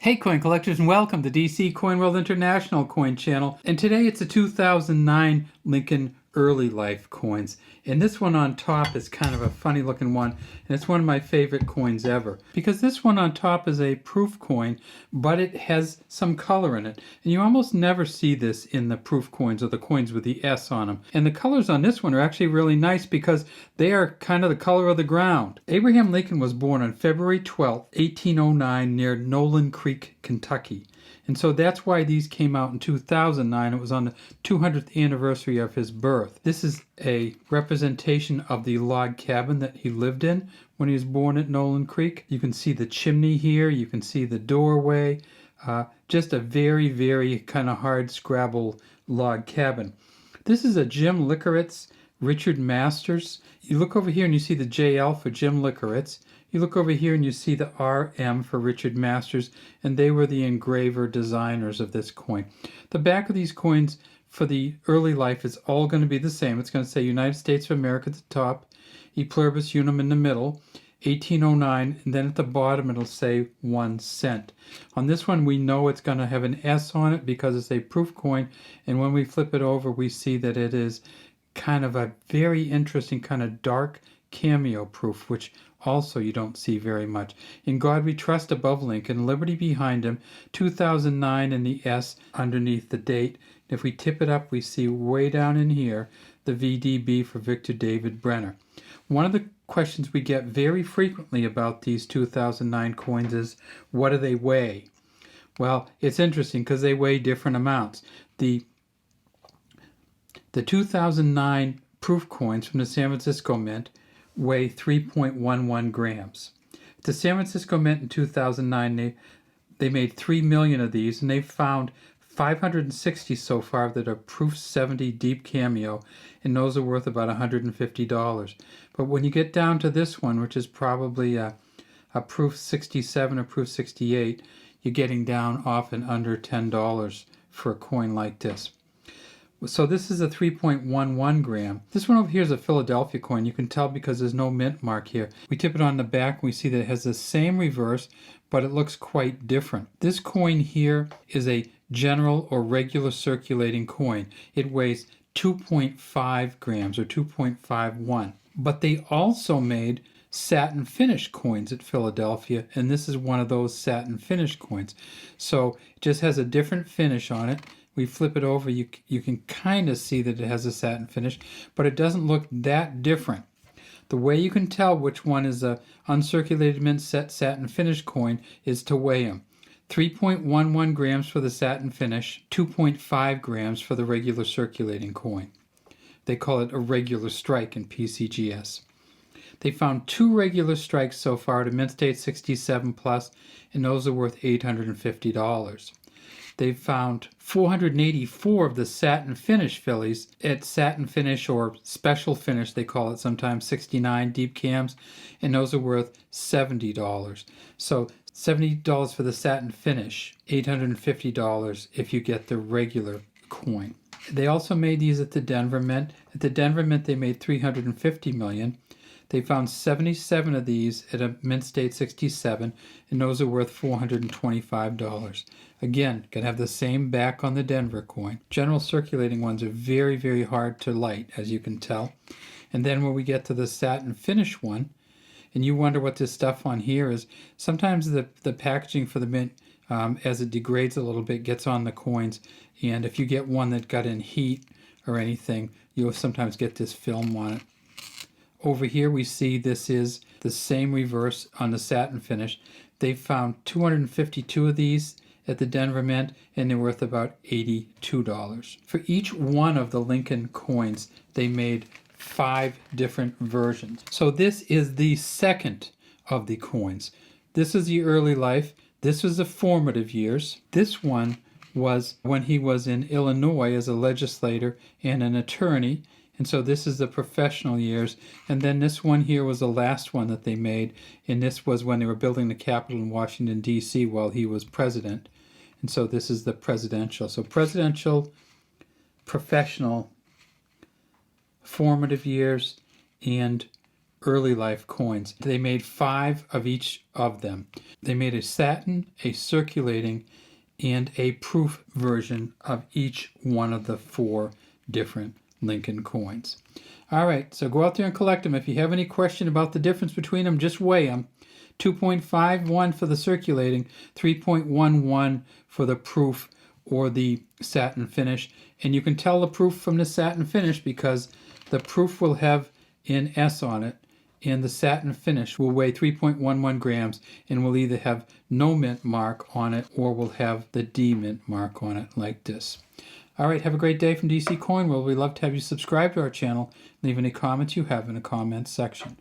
Hey coin collectors, and welcome to DC Coin World International Coin Channel. And today it's a 2009 Lincoln Early Life coins. And this one on top is kind of a funny looking one, and it's one of my favorite coins ever. Because this one on top is a proof coin, but it has some color in it. And you almost never see this in the proof coins or the coins with the S on them. And the colors on this one are actually really nice because they are kind of the color of the ground. Abraham Lincoln was born on February 12, 1809 near Nolan Creek, Kentucky. And so that's why these came out in 2009. It was on the 200th anniversary of his birth. This is a representation of the log cabin that he lived in when he was born at Nolan Creek. You can see the chimney here. You can see the doorway. Just a very, very kind of hard scrabble log cabin. This is a Jim Lickeritz Richard Masters. You look over here and you see the JL for Jim Lickeritz. You look over here and you see the RM for Richard Masters, and they were the engraver designers of this coin. The back of these coins for the early life is all going to be the same. It's going to say United States of America at the top, E pluribus unum in the middle, 1809, and then at the bottom it'll say 1 cent. On this one we know it's going to have an S on it because it's a proof coin, and when we flip it over we see that it is kind of a very interesting kind of dark cameo proof, which also you don't see very much. In God We Trust above Lincoln, Liberty behind him, 2009 and the S underneath the date. If we tip it up, we see way down in here the VDB for Victor David Brenner. One of the questions we get very frequently about these 2009 coins is, what do they weigh? Well, it's interesting because they weigh different amounts. The 2009 proof coins from the San Francisco Mint weigh 3.11 grams. The San Francisco Mint in 2009, they made 3 million of these, and they've found 560 so far that are proof 70 deep cameo, and those are worth about $150. But when you get down to this one, which is probably a proof 67 or proof 68, you're getting down often under $10 for a coin like this. So this is a 3.11 gram. This one over here is a Philadelphia coin. You can tell because there's no mint mark here. We tip it on the back and we see that it has the same reverse, but it looks quite different. This coin here is a general or regular circulating coin. It weighs 2.5 grams or 2.51. But they also made satin finish coins at Philadelphia, and this is one of those satin finish coins. So it just has a different finish on it. We flip it over, you can kind of see that it has a satin finish, but it doesn't look that different. The way you can tell which one is a uncirculated mint set satin finish coin is to weigh them. 3.11 grams for the satin finish, 2.5 grams for the regular circulating coin. They call it a regular strike in PCGS. They found 2 regular strikes so far to Mint State 67 plus, and those are worth $850. They've found 484 of the satin finish fillies at satin finish or special finish, they call it sometimes, 69 deep cams, and those are worth $70. So $70 for the satin finish, $850 if you get the regular coin. They also made these at the Denver Mint. At the Denver Mint they made 350 million. They found 77 of these at a Mint State 67, and those are worth $425. Again, can have the same back on the Denver coin. General circulating ones are very, very hard to light, as you can tell. And then when we get to the satin finish one, and you wonder what this stuff on here is, sometimes the packaging for the mint, as it degrades a little bit, gets on the coins. And if you get one that got in heat or anything, you'll sometimes get this film on it. Over here we see this is the same reverse on the satin finish. They found 252 of these at the Denver Mint, and they're worth about $82. For each one of the Lincoln coins, they made 5 different versions. So this is the second of the coins. This is the early life. This was the formative years. This one was when he was in Illinois as a legislator and an attorney. And so this is the professional years. And then this one here was the last one that they made. And this was when they were building the Capitol in Washington, D.C. while he was president. And so this is the presidential. So presidential, professional, formative years, and early life coins. They made 5 of each of them. They made a satin, a circulating, and a proof version of each one of the 4 different Lincoln coins. All right, so go out there and collect them. If you have any question about the difference between them, just weigh them. 2.51 for the circulating, 3.11 for the proof or the satin finish. And you can tell the proof from the satin finish because the proof will have an S on it, and the satin finish will weigh 3.11 grams and will either have no mint mark on it or will have the D mint mark on it like this. All right, have a great day from DC Coin World. We'd love to have you subscribe to our channel. Leave any comments you have in the comments section.